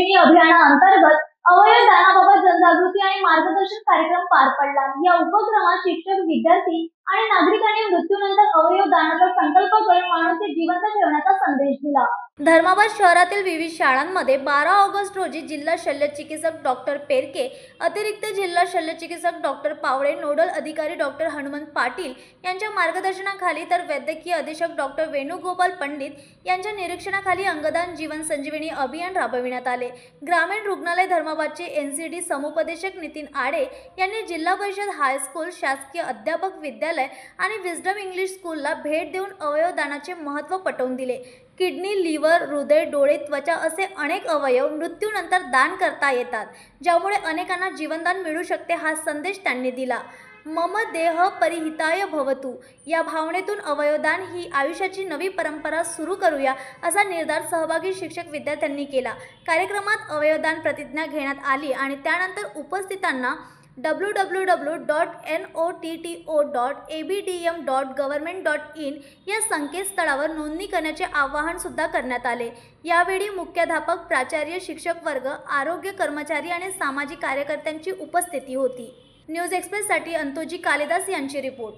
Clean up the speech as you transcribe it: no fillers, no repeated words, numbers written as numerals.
संजीवनी अभियानाअंतर्गत अवयव दानाबाबत जनजागृती आणि मार्गदर्शन कार्यक्रम पार पडला। या उपक्रमात शिक्षक, विद्यार्थी आणि नागरिकांनी मृत्यूनंतर अवयव दानाचा संकल्प करून माणूस जिवंत ठेवण्याचा संदेश दिला। धर्माबाद शहरातील विविध शाळांमध्ये 12 ऑगस्ट रोजी जिल्हा शल्यचिकित्सक डॉक्टर पेरके, अतिरिक्त जिल्हा शल्यचिकित्सक डॉक्टर पावळे, नोडल अधिकारी डॉक्टर हनुमंत पाटील यांच्या मार्गदर्शनाखाली तर वैद्यकीय अधीक्षक डॉक्टर वेणुगोपाल पंडित यांच्या निरीक्षणाखाली अंगदान जीवन संजीवनी अभियान राबविण्यात आले। ग्रामीण रुग्णालय धर्माबादचे एनसीडी समुपदेशक नितीन आडे यांनी जिल्हा परिषद हायस्कूल, शासकीय अध्यापक विद्यालय आणि विजडम इंग्लिश स्कूलला भेट देऊन अवयव दानाचे महत्त्व पटवून दिले। किडनी, लिव्हर, हृदय, डोळे, त्वचा असे अनेक अवयव मृत्यूनंतर दान करता येतात, ज्यामुळे अनेकांना जीवनदान मिळू शकते हा संदेश त्यांनी दिला। मम देह परिहिताय भवतु या भावनेतून अवयवदान ही आयुष्याची नवी परंपरा सुरू करूया असा निर्धार सहभागी शिक्षक विद्यार्थ्यांनी केला। कार्यक्रमात अवयवदान प्रतिज्ञा घेण्यात आली आणि त्यानंतर उपस्थितांना www.notto.abdm.government.in या संकेतस्थळावर नोंदणी करण्याचे आवाहन सुद्धा करण्यात आले। यावेळी मुख्याध्यापक, प्राचार्य, शिक्षक वर्ग, आरोग्य कर्मचारी आणि सामाजिक कार्यकर्त्यांची उपस्थिती होती। न्यूज एक्सप्रेससाठी अंतोजी कालिदास यांची रिपोर्ट।